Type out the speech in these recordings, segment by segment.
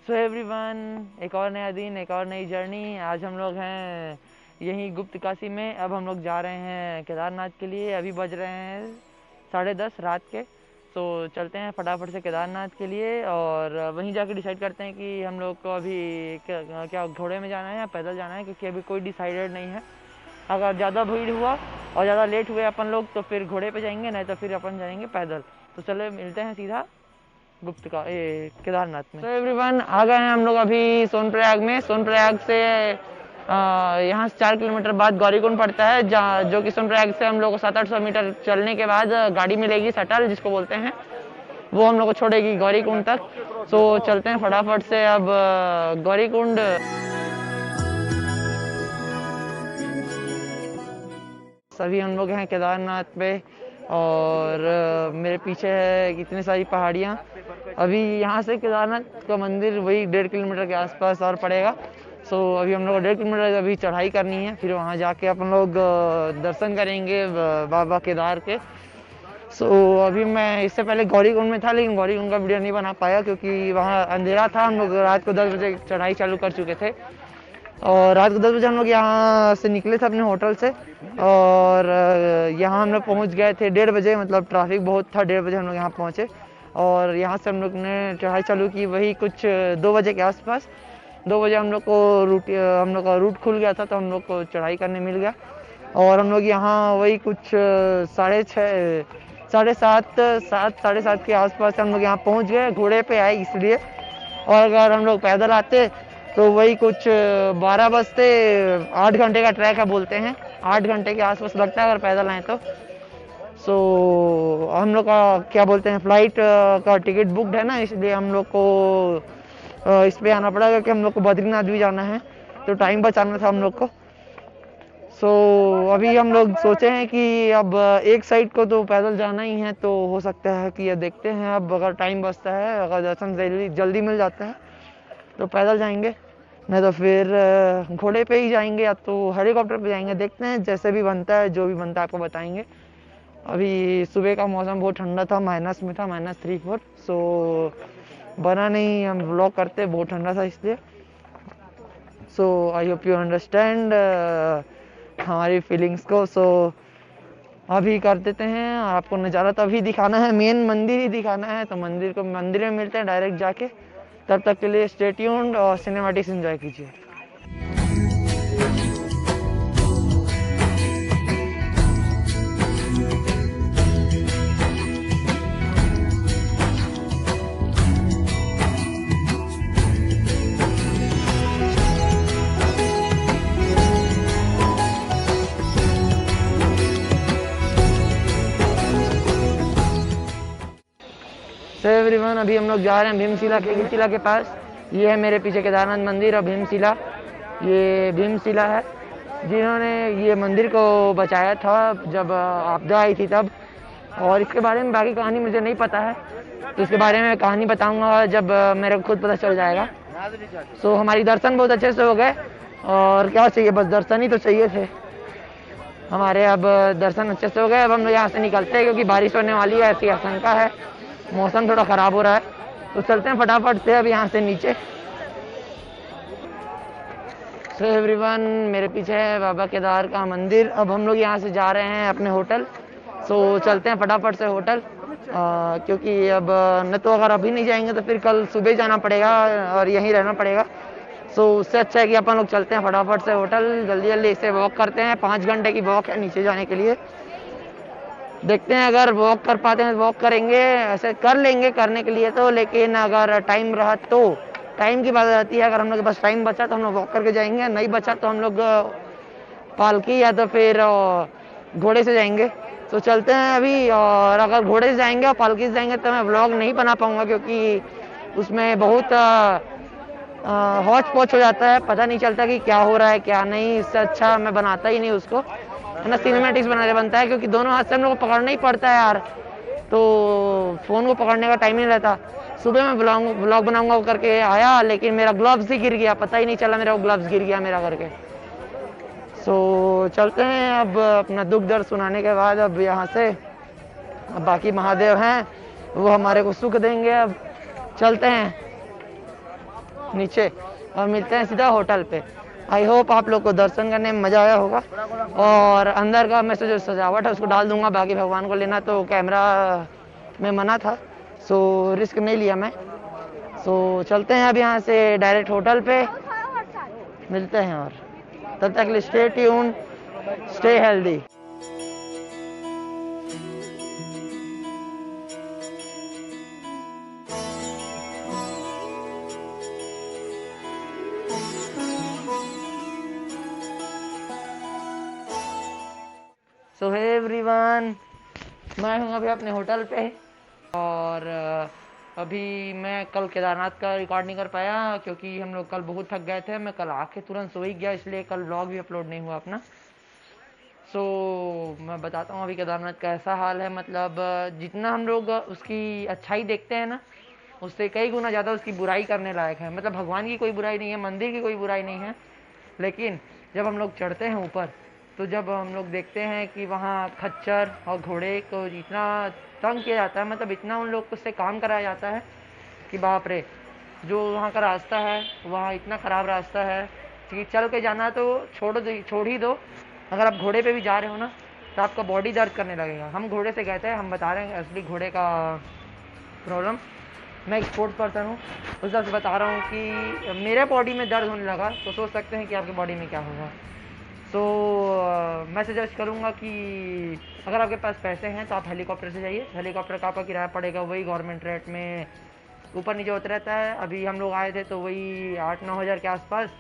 So everyone, एक और नया दिन, एक और नई जर्नी। आज हम लोग हैं यहीं गुप्त काशी में। अब हम लोग जा रहे हैं केदारनाथ के लिए। अभी बज रहे हैं 10:30 रात के। तो चलते हैं फटाफट से केदारनाथ के लिए और वहीं जाके डिसाइड करते हैं कि हम लोग को अभी क्या घोड़े में जाना है या पैदल जाना है, क्योंकि अभी कोई डिसाइडेड नहीं है। अगर ज़्यादा भीड़ हुआ और ज़्यादा लेट हुए अपन लोग तो फिर घोड़े पे जाएंगे, नहीं तो फिर अपन जाएंगे पैदल। तो चलो मिलते हैं सीधा गुप्त का केदारनाथ में। तो एवरीवन, आ गए हैं हम लोग अभी सोनप्रयाग में। सोनप्रयाग से यहाँ से 4 किलोमीटर बाद गौरीकुंड पड़ता है, जहाँ जो कि सोनप्रयाग से हम लोग को 700-800 मीटर चलने के बाद गाड़ी मिलेगी, शटल जिसको बोलते हैं। वो हम लोग को छोड़ेगी गौरीकुंड तक। तो चलते हैं फटाफट से अब गौरीकुंड। सभी हम लोग हैं केदारनाथ पे और मेरे पीछे है कितनी सारी पहाड़ियाँ। अभी यहाँ से केदारनाथ का मंदिर वही 1.5 किलोमीटर के आसपास और पड़ेगा। सो अभी हम लोग को 1.5 किलोमीटर अभी चढ़ाई करनी है, फिर वहाँ जाके अपन लोग दर्शन करेंगे बाबा केदार के। सो अभी मैं इससे पहले गौरीकुंड में था, लेकिन गौरीकुंड का वीडियो नहीं बना पाया क्योंकि वहाँ अंधेरा था। हम लोग रात को 10 बजे चढ़ाई चालू कर चुके थे और रात को 10 बजे हम लोग यहाँ से निकले थे अपने होटल से और यहाँ हम लोग पहुँच गए थे 1:30 बजे। मतलब ट्रैफिक बहुत था, 1:30 बजे हम लोग यहाँ पहुँचे और यहाँ से हम लोग ने चढ़ाई चालू की वही कुछ 2 बजे के आसपास। 2 बजे हम लोग का रूट खुल गया था, तो हम लोग को चढ़ाई करने मिल गया और हम लोग यहाँ वही कुछ 6:30 साढ़े सात के आसपास हम लोग यहाँ पहुँच गए। घोड़े पे आए इसलिए, और अगर हम लोग पैदल आते तो वही कुछ 12 बजते। 8 घंटे का ट्रैक है बोलते हैं, 8 घंटे के आसपास लगता है अगर पैदल आए तो। सो हम लोग का क्या बोलते हैं फ्लाइट का टिकट बुकड है ना, इसलिए हम लोग को इस पे आना पड़ा क्योंकि हम लोग को बद्रीनाथ भी जाना है, तो टाइम बचाना था हम लोग को। सो अभी हम लोग सोचे हैं कि अब एक साइड को तो पैदल जाना ही है, तो हो सकता है कि ये देखते हैं अब अगर टाइम बचता है, अगर दर्शन जल्दी मिल जाता है तो पैदल जाएंगे, नहीं तो फिर घोड़े पे ही जाएंगे या तो हेलीकॉप्टर पे जाएंगे। देखते हैं जैसे भी बनता है, जो भी बनता है आपको बताएंगे। अभी सुबह का मौसम बहुत ठंडा था, माइनस में था, -3-4। सो बना नहीं हम व्लॉग करते, बहुत ठंडा था इसलिए। सो आई होप यू अंडरस्टैंड हमारी फीलिंग्स को। सो अभी कर देते हैं और आपको नज़ारा तो अभी दिखाना है, मेन मंदिर ही दिखाना है, तो मंदिर में मिलते हैं डायरेक्ट जाके। तब तक के लिए स्टे ट्यून्ड और सिनेमैटिक्स एंजॉय कीजिए। तो एवरीवन, अभी हम लोग जा रहे हैं भीमशिला के पास। ये है मेरे पीछे केदारनाथ मंदिर और भीमशिला। ये भीमशिला है जिन्होंने ये मंदिर को बचाया था जब आपदा आई थी तब। और इसके बारे में बाकी कहानी मुझे नहीं पता है, तो इसके बारे में कहानी बताऊंगा जब मेरे को खुद पता चल जाएगा। सो हमारी दर्शन बहुत अच्छे से हो गए और क्या चाहिए, बस दर्शन ही तो चाहिए थे हमारे। अब दर्शन अच्छे से हो गए। अब हम लोग यहाँ से निकलते हैं क्योंकि बारिश होने वाली है, ऐसी आशंका है, मौसम थोड़ा ख़राब हो रहा है। तो चलते हैं फटाफट से अब यहाँ से नीचे। सो एवरीवन, मेरे पीछे है बाबा केदार का मंदिर। अब हम लोग यहाँ से जा रहे हैं अपने होटल। सो चलते हैं फटाफट से होटल, क्योंकि अब न तो अगर अभी नहीं जाएंगे तो फिर कल सुबह जाना पड़ेगा और यहीं रहना पड़ेगा। सो उससे अच्छा है कि अपन लोग चलते हैं फटाफट से होटल, जल्दी जल्दी इसे वॉक करते हैं। 5 घंटे की वॉक है नीचे जाने के लिए। देखते हैं अगर वॉक कर पाते हैं तो वॉक करेंगे, ऐसे कर लेंगे करने के लिए तो। लेकिन अगर टाइम रहा तो, टाइम की बात रहती है, अगर हम लोग के पास टाइम बचा तो हम लोग वॉक करके जाएंगे, नहीं बचा तो हम लोग पालकी या तो फिर घोड़े से जाएंगे। तो चलते हैं अभी। और अगर घोड़े से जाएंगे और पालकी से जाएंगे तो मैं व्लॉग नहीं बना पाऊँगा क्योंकि उसमें बहुत हौच पौच हो जाता है, पता नहीं चलता कि क्या हो रहा है क्या नहीं। इससे अच्छा मैं बनाता ही नहीं उसको, है ना, सिनेमैटिक्स बनाने बनता है, क्योंकि दोनों हाथ से हम लोग को पकड़ना ही पड़ता है यार, तो फ़ोन को पकड़ने का टाइम नहीं रहता। सुबह मैं ब्लॉग बनाऊंगा करके आया, लेकिन मेरा ग्लव्स ही गिर गया, पता ही नहीं चला मेरा वो ग्लव्स गिर गया मेरा करके। सो चलते हैं अब अपना दुख दर्द सुनाने के बाद। अब यहाँ से अब बाकी महादेव हैं, वो हमारे को सुख देंगे। अब चलते हैं। नीचे और मिलते हैं सीधा होटल पे। आई होप आप लोग को दर्शन करने में मज़ा आया होगा। और अंदर का मैं जो सजावट है उसको डाल दूंगा, बाकी भगवान को लेना तो कैमरा में मना था, सो रिस्क नहीं लिया मैं। सो चलते हैं अब यहाँ से डायरेक्ट होटल पे मिलते हैं, और तब तक के लिए स्टे ट्यून, स्टे हेल्दी। सो हे एवरीवन, मैं हूँ अभी अपने होटल पे। और अभी मैं कल केदारनाथ का रिकॉर्ड नहीं कर पाया क्योंकि हम लोग कल बहुत थक गए थे। मैं कल आके तुरंत सो ही गया, इसलिए कल व्लॉग भी अपलोड नहीं हुआ अपना। सो मैं बताता हूँ अभी केदारनाथ का ऐसा हाल है, मतलब जितना हम लोग उसकी अच्छाई देखते हैं ना, उससे कई गुना ज़्यादा उसकी बुराई करने लायक है। मतलब भगवान की कोई बुराई नहीं है, मंदिर की कोई बुराई नहीं है, लेकिन जब हम लोग चढ़ते हैं ऊपर तो जब हम लोग देखते हैं कि वहाँ खच्चर और घोड़े को इतना तंग किया जाता है, मतलब इतना उन लोग से काम कराया जाता है कि बाप रे। जो वहाँ का रास्ता है वहाँ इतना ख़राब रास्ता है कि चल के जाना तो छोड़ ही दो, अगर आप घोड़े पे भी जा रहे हो ना तो आपका बॉडी दर्द करने लगेगा। हम घोड़े से गए थे, हम बता रहे हैं असली घोड़े का प्रॉब्लम। मैं एक स्पोर्ट्स पर्सन हूँ, उस हिसाब से बता रहा हूँ कि मेरे बॉडी में दर्द होने लगा, तो सोच सकते हैं कि आपके बॉडी में क्या होगा। तो मैं सजेस्ट करूँगा कि अगर आपके पास पैसे हैं तो आप हेलीकॉप्टर से जाइए। हेलीकॉप्टर का आपका किराया पड़ेगा वही गवर्नमेंट रेट में, ऊपर नीचे होता रहता है। अभी हम लोग आए थे तो वही 8-9 हज़ार के आसपास,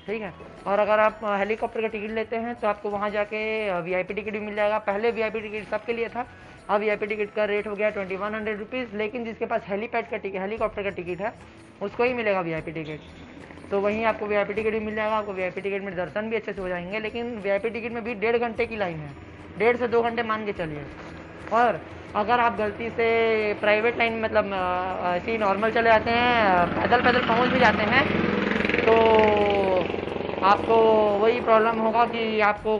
ठीक है। और अगर आप हेलीकॉप्टर का टिकट लेते हैं तो आपको वहाँ जाके वीआईपी टिकट भी मिल जाएगा। पहले वीआईपी टिकट सबके लिए था, अब वीआईपी टिकट का रेट हो गया 2100 रुपीज़, लेकिन जिसके पास हेलीपैड का टिकट, हेलीकॉप्टर का टिकट है, उसको ही मिलेगा वीआईपी टिकट। तो वहीं आपको वीआईपी टिकट भी मिल जाएगा। आपको वीआईपी टिकट में दर्शन भी अच्छे से हो जाएंगे, लेकिन वीआईपी टिकट में भी 1.5 घंटे की लाइन है, 1.5 से 2 घंटे मान के चलिए। और अगर आप गलती से प्राइवेट लाइन मतलब ऐसे ही नॉर्मल चले जाते हैं, पैदल पैदल पहुंच भी जाते हैं, तो आपको वही प्रॉब्लम होगा कि आपको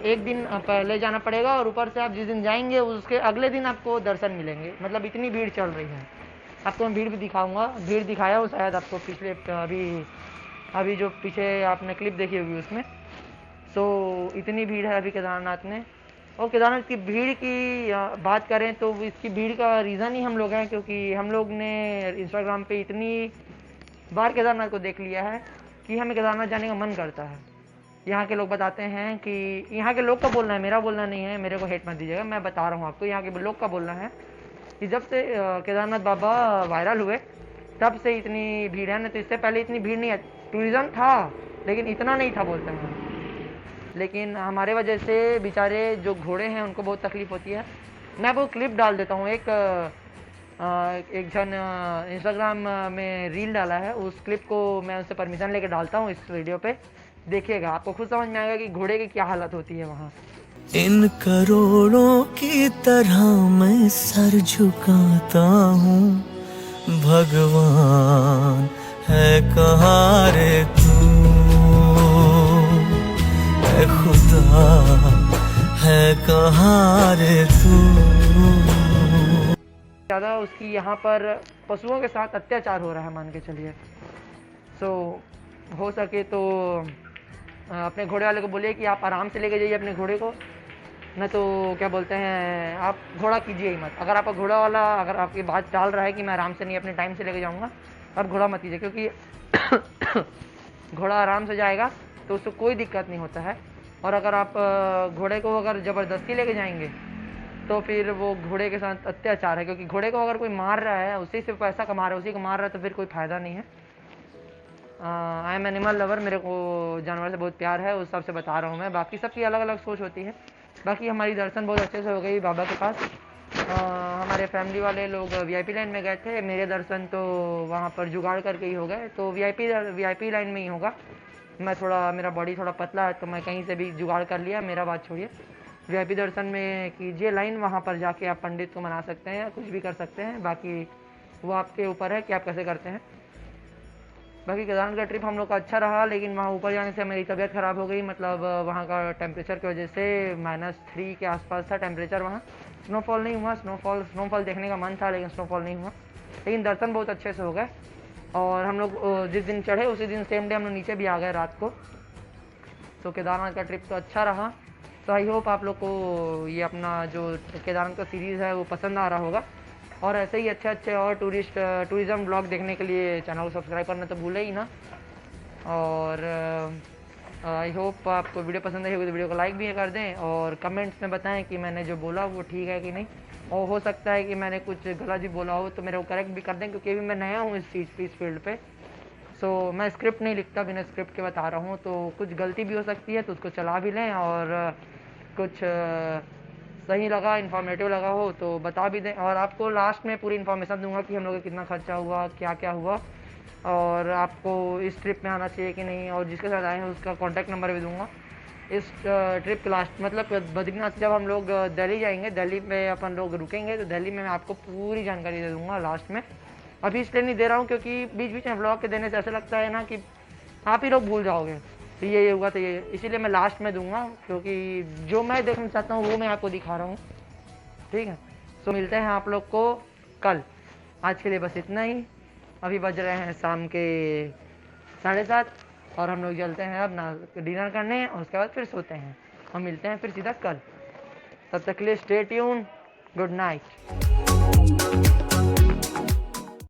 एक दिन पहले जाना पड़ेगा, और ऊपर से आप जिस दिन जाएंगे उसके अगले दिन आपको दर्शन मिलेंगे। मतलब इतनी भीड़ चल रही है। आपको मैं भीड़ भी दिखाऊंगा, भीड़ दिखाया हूँ शायद आपको पिछले अभी जो पीछे आपने क्लिप देखी होगी उसमें। सो इतनी भीड़ है अभी केदारनाथ में। और केदारनाथ की भीड़ की बात करें तो इसकी भीड़ का रीज़न ही हम लोग हैं, क्योंकि हम लोग ने इंस्टाग्राम पे इतनी बार केदारनाथ को देख लिया है कि हमें केदारनाथ जाने का मन करता है। यहाँ के लोग बताते हैं कि यहाँ के लोग का बोलना है, मेरा बोलना नहीं है, मेरे को हेट मत दीजिएगा, मैं बता रहा हूँ आपको। यहाँ के लोग का बोलना है कि जब से केदारनाथ बाबा वायरल हुए तब से इतनी भीड़ है ना, तो इससे पहले इतनी भीड़ नहीं है। टूरिज़्म था लेकिन इतना नहीं था बोलते हैं। लेकिन हमारे वजह से बेचारे जो घोड़े हैं उनको बहुत तकलीफ़ होती है। मैं वो क्लिप डाल देता हूँ, एक जन इंस्टाग्राम में रील डाला है, उस क्लिप को मैं उससे परमिशन लेकर डालता हूँ इस वीडियो पे। देखिएगा, आपको खुद समझ में आएगा कि घोड़े की क्या हालत होती है वहाँ। इन करोड़ों की तरह मैं सर झुकाता हूँ, भगवान है कहाँ रे तू, है खुदा है कहाँ रे तू। ज़्यादा उसकी यहाँ पर पशुओं के साथ अत्याचार हो रहा है मान के चलिए। सो हो सके तो अपने घोड़े वाले को बोलिए कि आप आराम से लेके जाइए अपने घोड़े को, न तो क्या बोलते हैं आप घोड़ा कीजिए ही मत। अगर आपका घोड़ा वाला अगर आपकी बात डाल रहा है कि मैं आराम से नहीं अपने टाइम से लेके जाऊँगा, आप घोड़ा मत कीजिए, क्योंकि घोड़ा आराम से जाएगा तो उसको कोई दिक्कत नहीं होता है। और अगर आप घोड़े को अगर ज़बरदस्ती लेके जाएंगे तो फिर वो घोड़े के साथ अत्याचार है, क्योंकि घोड़े को अगर कोई मार रहा है, उसी से पैसा कमा रहा है, उसी को मार रहा है, तो फिर कोई फ़ायदा नहीं है। आई एम एनिमल लवर, मेरे को जानवर से बहुत प्यार है, उस हिसाब से बता रहा हूँ मैं। बाकी सबकी अलग अलग सोच होती है। बाकी हमारी दर्शन बहुत अच्छे से हो गई बाबा के पास। हमारे फैमिली वाले लोग वीआईपी लाइन में गए थे, मेरे दर्शन तो वहाँ पर जुगाड़ करके ही हो गए, तो वीआईपी लाइन में ही होगा। मेरा बॉडी थोड़ा पतला है तो मैं कहीं से भी जुगाड़ कर लिया, मेरा बात छोड़िए। वीआईपी दर्शन में कीजिए लाइन, वहाँ पर जाके आप पंडित को मना सकते हैं या कुछ भी कर सकते हैं, बाकी वो आपके ऊपर है कि आप कैसे करते हैं। बाकी केदारनाथ का ट्रिप हम लोग का अच्छा रहा, लेकिन वहाँ ऊपर जाने से मेरी तबीयत ख़राब हो गई। मतलब वहाँ का टेम्परेचर की वजह से -3 के आसपास था टेम्परेचर वहाँ। स्नोफॉल नहीं हुआ, स्नोफॉल देखने का मन था लेकिन स्नोफॉल नहीं हुआ। लेकिन दर्शन बहुत अच्छे से हो गए। और हम लोग जिस दिन चढ़े उसी दिन सेम डे हम लोग नीचे भी आ गए रात को। तो केदारनाथ का ट्रिप तो अच्छा रहा। तो आई होप आप लोग को ये अपना जो केदारनाथ का सीरीज़ है वो पसंद आ रहा होगा। और ऐसे ही अच्छे अच्छे और टूरिज़्म ब्लॉग देखने के लिए चैनल को सब्सक्राइब करना तो भूले ही ना। और आई होप आपको वीडियो पसंद आई होगी तो वीडियो को लाइक भी कर दें और कमेंट्स में बताएं कि मैंने जो बोला वो ठीक है कि नहीं। और हो सकता है कि मैंने कुछ गलत भी बोला हो तो मेरे को करेक्ट भी कर दें, क्योंकि अभी मैं नया हूँ इस चीज़ पे, इस फील्ड पे। सो मैं स्क्रिप्ट नहीं लिखता, बिना स्क्रिप्ट के बता रहा हूँ, तो कुछ गलती भी हो सकती है तो उसको चला भी लें। और कुछ सही लगा, इन्फॉर्मेटिव लगा हो तो बता भी दें। और आपको लास्ट में पूरी इन्फॉर्मेशन दूंगा कि हम लोग का कितना खर्चा हुआ, क्या क्या हुआ, और आपको इस ट्रिप में आना चाहिए कि नहीं, और जिसके साथ आए हैं उसका कॉन्टैक्ट नंबर भी दूंगा। इस ट्रिप के लास्ट मतलब बद्रीनाथ जब हम लोग दिल्ली जाएंगे, दिल्ली में अपन लोग रुकेंगे, तो दिल्ली में मैं आपको पूरी जानकारी दे दूंगा लास्ट में। अभी इसलिए नहीं दे रहा हूँ क्योंकि बीच बीच में ब्लॉग के देने से ऐसा लगता है ना कि आप ही लोग भूल जाओगे, तो ये हुआ तो ये, इसीलिए मैं लास्ट में दूंगा, क्योंकि जो मैं देखना चाहता हूँ वो मैं आपको दिखा रहा हूँ। ठीक है, तो मिलते हैं आप लोग को कल। आज के लिए बस इतना ही। अभी बज रहे हैं शाम के 7:30 और हम लोग चलते हैं अब डिनर करने और उसके बाद फिर सोते हैं और मिलते हैं फिर सीधा कल। तब तक के लिए स्टे ट्यून, गुड नाइट।